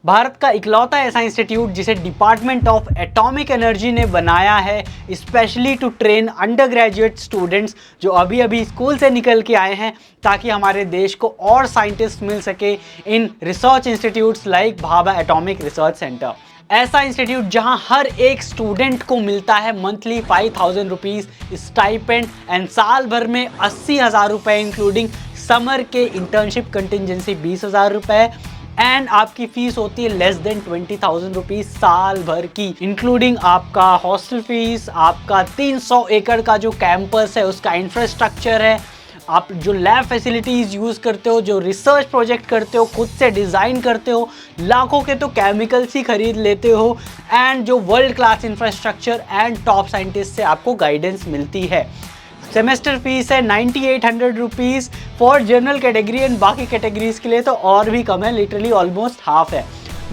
भारत का इकलौता ऐसा इंस्टीट्यूट जिसे डिपार्टमेंट ऑफ एटॉमिक एनर्जी ने बनाया है specially to train undergraduate students जो अभी अभी स्कूल से निकल के आए हैं, ताकि हमारे देश को और साइंटिस्ट मिल सके in research institutes like Bhabha atomic research centre. ऐसा इंस्टीट्यूट जहां हर एक स्टूडेंट को मिलता है मंथली 5,000 रुपीज़ स्टाइपेंड एंड साल भर में 80,000 रुपये इंक्लूडिंग समर के इंटर्नशिप कंटिजेंसी 20,000 रुपये एंड आपकी फीस होती है लेस देन 20,000 रुपीज़ साल भर की, इंक्लूडिंग आपका हॉस्टल फीस, आपका 300 एकड़ का जो कैंपस है उसका इंफ्रास्ट्रक्चर है, आप जो लैब फैसिलिटीज़ यूज़ करते हो, जो रिसर्च प्रोजेक्ट करते हो, खुद से डिज़ाइन करते हो, लाखों के तो केमिकल्स ही खरीद लेते हो एंड जो world class infrastructure and top scientist से आपको गाइडेंस मिलती है। सेमेस्टर फीस है 9,800 rupees for general category and बाकी कैटेगरीज के लिए तो और भी कम है, लिटरली ऑलमोस्ट हाफ है।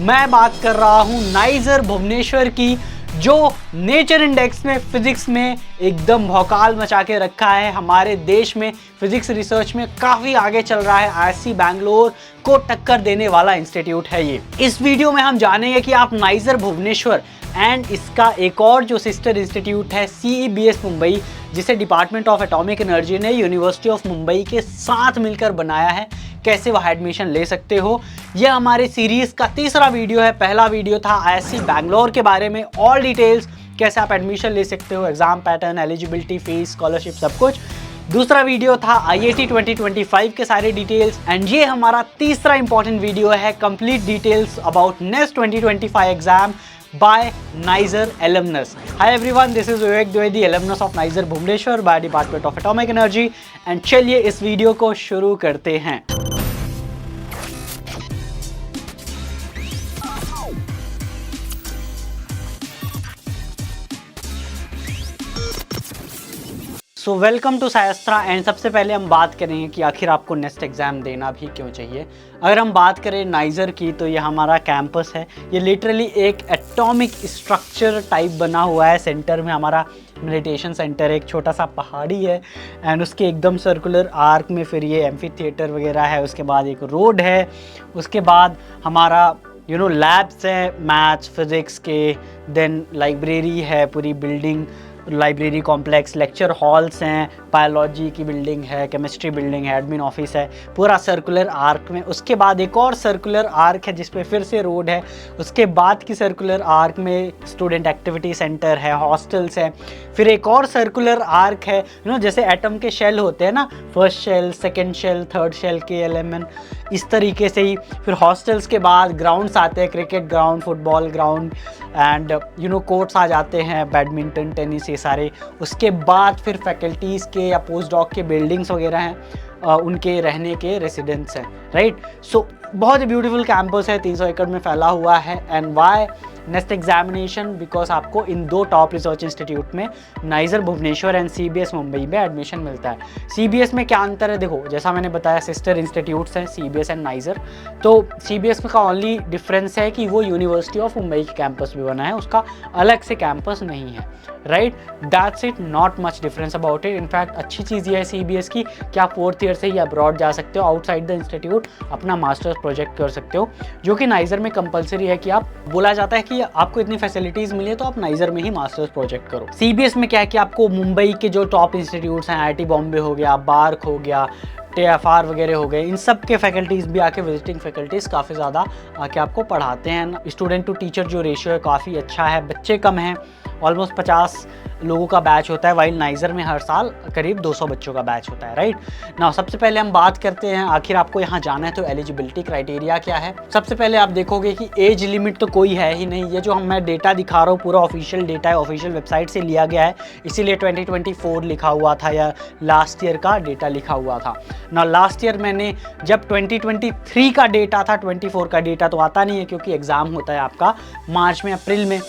मैं बात कर रहा हूँ नाइजर भुवनेश्वर की, जो नेचर इंडेक्स में फिजिक्स में एकदम भौकाल मचा के रखा है। हमारे देश में फिजिक्स रिसर्च में काफ़ी आगे चल रहा है, IISc बेंगलोर को टक्कर देने वाला इंस्टीट्यूट है ये। इस वीडियो में हम जानेंगे कि आप नाइजर भुवनेश्वर एंड इसका एक और जो सिस्टर इंस्टीट्यूट है CEBS मुंबई, जिसे डिपार्टमेंट ऑफ एटॉमिक एनर्जी ने यूनिवर्सिटी ऑफ मुंबई के साथ मिलकर बनाया है, कैसे वह एडमिशन ले सकते हो। यह हमारे सीरीज़ का तीसरा वीडियो है। पहला वीडियो था IISc बेंगलोर के बारे में, ऑल डिटेल्स कैसे आप एडमिशन ले सकते हो, exam pattern, eligibility, fees, scholarship, सब कुछ। दूसरा वीडियो था IIT 2025 के सारे डिटेल्स एंड ये हमारा तीसरा इंपॉर्टेंट वीडियो है, complete details about next 2025 exam by NISER alumnus. Hi everyone, this is Vivek Dwivedi, alumnus of NISER Bhubaneswar by Department of Atomic Energy and चलिए इस वीडियो को शुरू करते हैं। So welcome to SciAstra and सबसे पहले हम बात करेंगे कि आखिर आपको नेक्स्ट एग्ज़ाम देना भी क्यों चाहिए। अगर हम बात करें नाइजर की तो ये हमारा कैंपस है, ये लिटरली एक एटॉमिक स्ट्रक्चर टाइप बना हुआ है। सेंटर में हमारा मेडिटेशन सेंटर, एक छोटा सा पहाड़ी है एंड उसके एकदम सर्कुलर आर्क में फिर ये एम्फी थिएटर वगैरह है, उसके बाद एक रोड है, उसके बाद हमारा लैब्स हैं मैथ्स फिज़िक्स के, देन लाइब्रेरी है, पूरी building library complex, lecture halls हैं, बायोलॉजी की बिल्डिंग है, केमिस्ट्री बिल्डिंग है, एडमिन ऑफिस है, पूरा सर्कुलर आर्क में। उसके बाद एक और सर्कुलर आर्क है जिसपे फिर से रोड है, उसके बाद की सर्कुलर आर्क में स्टूडेंट एक्टिविटी सेंटर है, हॉस्टल्स है, फिर एक और सर्कुलर आर्क है जैसे एटम के शेल होते हैं ना, first shell, second shell, third shell के एलिमेंट, इस तरीके से ही। फिर हॉस्टल्स के बाद ग्राउंड्स आते हैं, cricket ground, football ground and courts आ जाते हैं, बैडमिंटन, टेनिस, ये सारे। उसके बाद फिर फैकल्टीज़ के या पोस्ट डॉक के बिल्डिंग्स वगैरह हैं, उनके रहने के रेसिडेंट्स हैं, राइट। सो बहुत ही ब्यूटीफुल कैंपस है, 300 एकड़ में फैला हुआ है। And why next examination, because आपको इन दो टॉप रिसर्च इंस्टीट्यूट में NISER Bhubaneswar and CBS Mumbai में एडमिशन मिलता है। CBS में क्या अंतर है, देखो जैसा मैंने बताया सिस्टर इंस्टीट्यूट्स हैं CBS एंड नाइजर, तो CBS का ओनली डिफरेंस है कि वो यूनिवर्सिटी ऑफ मुंबई के कैंपस भी बना है, उसका अलग से कैंपस नहीं है, right. That's it, not much difference about it. In fact अच्छी चीज़ ये है CBS की कि आप 4th ईयर से ही अब्रॉड जा सकते हो, आउटसाइड द इंस्टीट्यूट अपना मास्टर्स प्रोजेक्ट कर सकते हो, जो कि नाइजर में कंपलसरी है कि आप, बोला जाता है कि आपको इतनी फैसिलिटीज़ मिली है तो आप नाइजर में ही मास्टर्स प्रोजेक्ट करो। CBS में क्या है कि आपको मुंबई के जो टॉप इंस्टीट्यूट्स हैं, IIT बॉम्बे हो गया, बार्क हो गया, TFR वगैरह हो गए, इन सब के फैकल्टीज़ भी आके, विजिटिंग फैकल्टीज़ काफ़ी ज़्यादा आके आपको पढ़ाते हैं। स्टूडेंट टू टीचर जो रेशियो है काफ़ी अच्छा है, बच्चे कम हैं, ऑलमोस्ट 50 लोगों का बैच होता है, वाइल नाइजर में हर साल करीब 200 बच्चों का बैच होता है, राइट ना। सबसे पहले हम बात करते हैं आखिर आपको यहाँ जाना है तो एलिजिबिलिटी क्राइटेरिया क्या है। सबसे पहले आप देखोगे कि एज लिमिट तो कोई है ही नहीं, ये जो मैं डेटा दिखा रहा हूँ पूरा ऑफिशियल डेटा है, ऑफिशियल वेबसाइट से लिया गया है, इसीलिए 2024 लिखा हुआ था या लास्ट ईयर का डेटा लिखा हुआ था ना। लास्ट ईयर मैंने जब 2023 का डेटा था, 24 का डेटा तो आता नहीं है क्योंकि एग्ज़ाम होता है आपका मार्च में, अप्रैल में।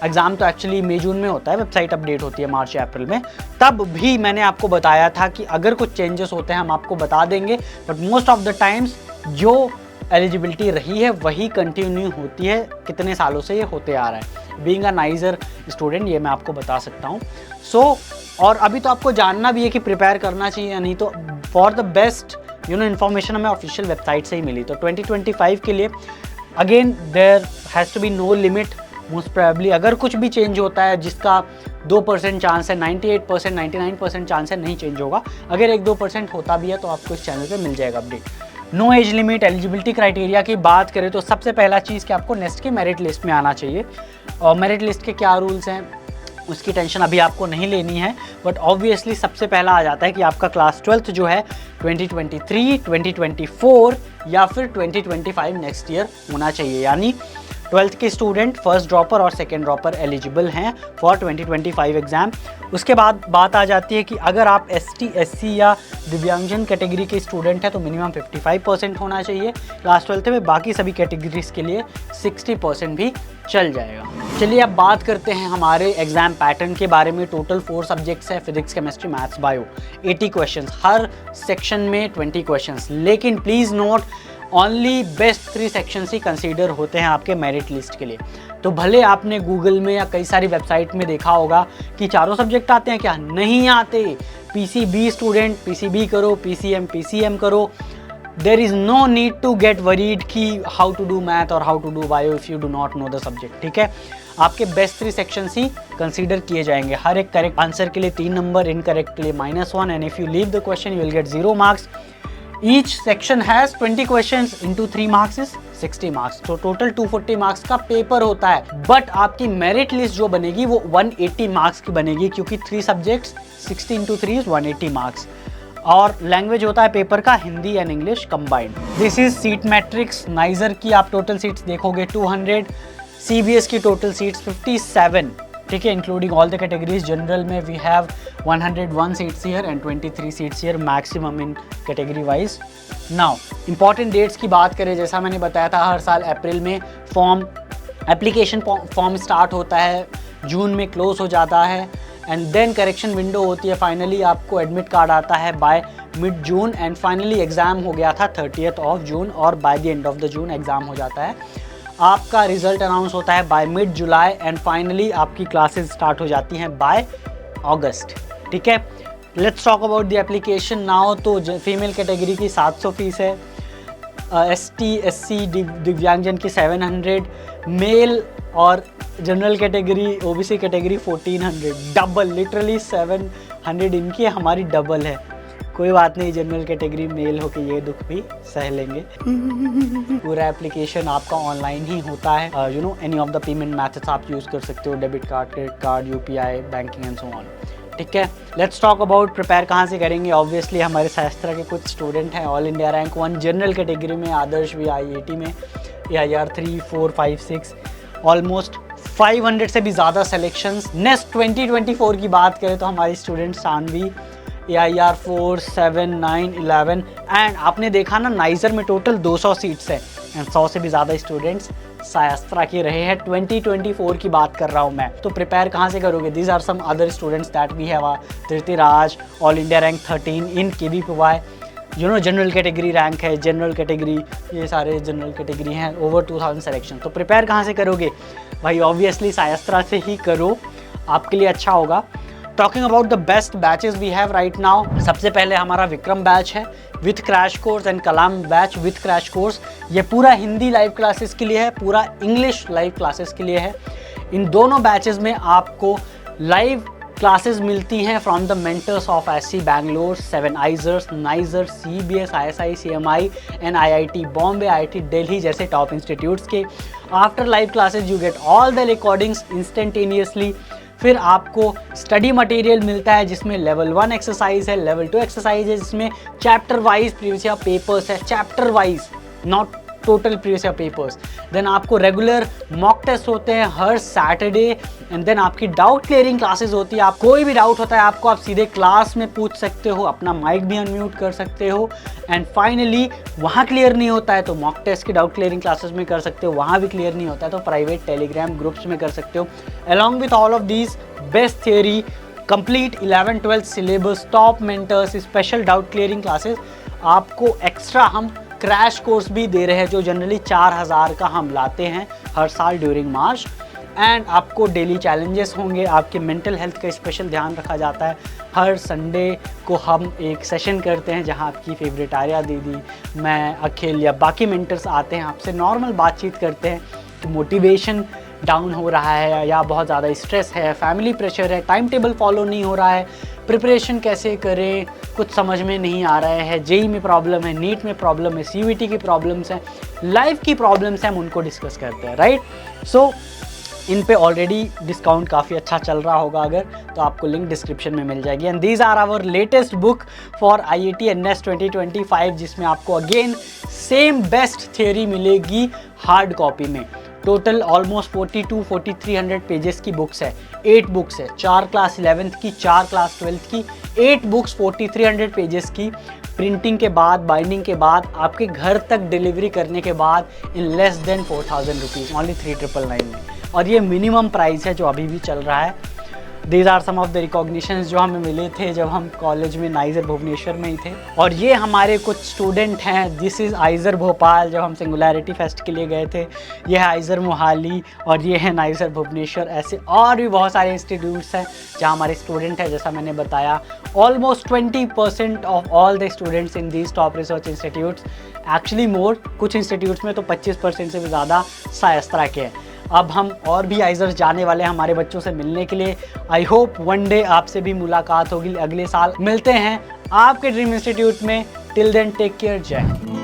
एग्ज़ाम तो एक्चुअली मई जून में होता है, वेबसाइट अपडेट होती है मार्च या अप्रैल में। तब भी मैंने आपको बताया था कि अगर कुछ चेंजेस होते हैं हम आपको बता देंगे, but most of the times जो एलिजिबिलिटी रही है वही कंटिन्यू होती है, कितने सालों से ये होते आ रहा है। बीइंग अ नाइजर स्टूडेंट ये मैं आपको बता सकता हूँ। सो और अभी तो आपको जानना भी है कि प्रिपेयर करना चाहिए या नहीं, तो फॉर द बेस्ट इन्फॉर्मेशन हमें ऑफिशियल वेबसाइट से ही मिली। तो 2025 के लिए again there has to be no limit, most probably अगर कुछ भी चेंज होता है जिसका 2% चांस है, 98% 99% चांस है नहीं चेंज होगा, अगर 1-2% होता भी है तो आपको इस चैनल पे मिल जाएगा update. No age limit. Eligibility criteria की बात करें तो सबसे पहला चीज़ कि आपको नेस्ट के मेरिट लिस्ट में आना चाहिए, और मेरिट लिस्ट के क्या रूल्स हैं उसकी टेंशन अभी आपको नहीं लेनी है, बट ऑब्वियसली सबसे पहला आ जाता है कि आपका क्लास 12th जो है 2023, 2024 या फिर 2025 नेक्स्ट ईयर होना चाहिए, यानी 12th के स्टूडेंट फर्स्ट ड्रॉपर और सेकेंड ड्रॉपर एलिजिबल हैं फॉर 2025 एग्ज़ाम। उसके बाद बात आ जाती है कि अगर आप ST, SC या दिव्यांगजन कैटेगरी के स्टूडेंट हैं तो मिनिमम 55% होना चाहिए क्लास 12th में, बाकी सभी कैटेगरीज के लिए 60% भी चल जाएगा। चलिए अब बात करते हैं हमारे एग्जाम पैटर्न के बारे में। टोटल 4 सब्जेक्ट्स है, physics, chemistry, maths, bio. 80 questions, हर सेक्शन में 20 क्वेश्चंस, लेकिन please note only best 3 sections ही कंसीडर होते हैं आपके मेरिट लिस्ट के लिए। तो भले आपने गूगल में या कई सारी वेबसाइट में देखा होगा कि चारों सब्जेक्ट आते हैं, क्या नहीं आते। PCB स्टूडेंट PCB करो, PCM करो। There is no need to get worried कि how to do math और how to do bio if you do not know the subject, ठीक है। आपके बेस्ट 3 सेक्शंस ही कंसीडर किए जाएंगे। हर एक करेक्ट आंसर के लिए 3 नंबर, इनकरेक्ट के लिए -1, and if you leave the question you will get 0 marks. Each section has 20 questions into 3 marks is 60 marks, तो टोटल 240 मार्क्स का पेपर होता है। बट आपकी मेरिट लिस्ट जो बनेगी वो 180 मार्क्स की बनेगी, क्योंकि 3 सब्जेक्ट्स 60 into 3 is 180 मार्क्स। और लैंग्वेज होता है पेपर का Hindi and English combined. This is seat matrix. Niger की आप टोटल सीट्स देखोगे 200, CBS की टोटल सीट्स 57, ठीक है, including all the categories. General में we have 101 seats here and 23 seats here, maximum in category wise. Now important dates की बात करें, जैसा मैंने बताया था हर साल अप्रैल में एप्लीकेशन फॉर्म स्टार्ट होता है, जून में क्लोज हो जाता है, एंड देन करेक्शन विंडो होती है। फाइनली आपको एडमिट कार्ड आता है by mid June, and finally exam हो गया था 30th of जून, और by the end of the June exam हो जाता है। आपका रिजल्ट अनाउंस होता है by mid July, and finally आपकी क्लासेस स्टार्ट हो जाती हैं बाय अगस्त, ठीक है। Let's talk about the application now. तो फीमेल कैटेगरी की 700 फीस है, ST, SC दिव्यांगजन की 700, मेल और general category OBC category 1400, double, literally 700 इनकी, हमारी डबल है। कोई बात नहीं, जनरल कैटेगरी मेल होके ये दुख भी सह लेंगे। पूरा एप्लीकेशन आपका ऑनलाइन ही होता है। You know any of the payment methods आप यूज़ कर सकते हो, debit card, credit card, UPI, banking and so on, ठीक है। लेट्स टॉक अबाउट प्रिपेयर कहाँ से करेंगे। ऑब्वियसली हमारे SciAstra के कुछ स्टूडेंट हैं all India rank 1 general category में, आदर्श भी IIT में, AIR 3, 4, 5, 6, ऑलमोस्ट 500 से भी ज़्यादा सेलेक्शंस। नेक्स्ट 2024 की बात करें तो हमारी स्टूडेंट सानवी AIR 4, 7, 9, 11, एंड आपने देखा ना नाइजर में टोटल 200 सीट्स हैं, एंड 100 से भी ज़्यादा स्टूडेंट्स SciAstra के रहे हैं। 2024 की बात कर रहा हूँ मैं। तो प्रिपेयर कहाँ से करोगे? These are some other students that we have. Dhritiraj all India rank 13 in KVPY, you know general category rank है, जनरल कैटेगरी, ये सारे जनरल कैटेगरी हैं, ओवर 2000 सिलेक्शन। तो प्रिपेयर कहाँ से करोगे भाई? ऑब्वियसली SciAstra से ही करो, आपके लिए अच्छा होगा। Talking about the best batches we have right now, सबसे पहले हमारा विक्रम बैच है with crash course, and Kalam batch with crash course. ये पूरा हिंदी लाइव क्लासेस के लिए है, पूरा इंग्लिश लाइव क्लासेस के लिए है। इन दोनों बैचेस में आपको लाइव क्लासेस मिलती हैं from the mentors of IISc Bengaluru, 7 IISERs, NISER, CBS, ISI CMI and IIT Bombay, IIT Delhi जैसे टॉप इंस्टीट्यूट्स के। After live classes you get all the recordings instantaneously. फिर आपको स्टडी मटेरियल मिलता है जिसमें लेवल 1 एक्सरसाइज है, लेवल 2 एक्सरसाइज है, जिसमें chapter wise previous year papers है, chapter wise, not total previous year papers. Then आपको रेगुलर मॉक टेस्ट होते हैं हर सैटरडे, एंड देन आपकी डाउट क्लियरिंग क्लासेस होती है। आप कोई भी डाउट होता है आपको आप सीधे क्लास में पूछ सकते हो, अपना माइक भी अनम्यूट कर सकते हो, एंड फाइनली वहाँ क्लियर नहीं होता है तो मॉक टेस्ट की डाउट क्लियरिंग क्लासेस में कर सकते हो, वहाँ भी क्लियर नहीं होता है तो प्राइवेट टेलीग्राम ग्रुप्स में कर सकते हो। Along with all of these best theory, complete 11-12 syllabus, top mentors, special doubt clearing classes, आपको एक्स्ट्रा हम क्रैश कोर्स भी दे रहे हैं जो जनरली 4000 का हम लाते हैं हर साल ड्यूरिंग मार्च। एंड आपको डेली चैलेंजेस होंगे, आपके मेंटल हेल्थ का स्पेशल ध्यान रखा जाता है। हर संडे को हम एक सेशन करते हैं जहां आपकी फेवरेट आर्या दीदी, मैं, अखिल या बाकी मेंटर्स आते हैं, आपसे नॉर्मल बातचीत करते हैं कि मोटिवेशन डाउन हो रहा है या बहुत ज़्यादा स्ट्रेस है, फैमिली प्रेशर है, टाइम टेबल फॉलो नहीं हो रहा है, प्रिपरेशन कैसे करें, कुछ समझ में नहीं आ रहा है, जेई में प्रॉब्लम है, नीट में प्रॉब्लम है, सीयूईटी की प्रॉब्लम्स हैं, लाइफ की प्रॉब्लम्स हैं, हम उनको डिस्कस करते हैं, राइट। सो इन पे ऑलरेडी डिस्काउंट काफ़ी अच्छा चल रहा होगा, अगर तो आपको लिंक डिस्क्रिप्शन में मिल जाएगी। And these are our latest book for IIT NS 2025, जिसमें आपको अगेन सेम बेस्ट थियोरी मिलेगी हार्ड कॉपी में। टोटल ऑलमोस्ट 42-4300 पेजेस की बुक्स है, 8 बुक्स है, 4 क्लास 11th की, 4 क्लास 12th की, 8 बुक्स 4300 पेजेस की, प्रिंटिंग के बाद, बाइंडिंग के बाद, आपके घर तक डिलीवरी करने के बाद in less than 4000 rupees, only 3999 में। और ये मिनिमम प्राइस है जो अभी भी चल रहा है। These are some of the recognitions जो हमें मिले थे जब हम कॉलेज में नाइजर भुवनेश्वर में ही थे। और ये हमारे कुछ स्टूडेंट हैं, दिस इज़ आइजर भोपाल जब हम सिंगुलैरिटी फेस्ट के लिए गए थे, ये है आइजर मोहाली और ये है नाइजर भुवनेश्वर। ऐसे और भी बहुत सारे इंस्टीट्यूट्स हैं जहाँ हमारे स्टूडेंट हैं, जैसा मैंने बताया almost 20% of all the students in these top research institutes, actually more, कुछ इंस्टीट्यूट्स में तो 25% से भी ज़्यादा SciAstra के हैं। अब हम और भी आइजर्स जाने वाले हैं हमारे बच्चों से मिलने के लिए। आई होप वन डे आपसे भी मुलाकात होगी, अगले साल मिलते हैं आपके ड्रीम इंस्टीट्यूट में। टिल देन टेक केयर, जय हिंद।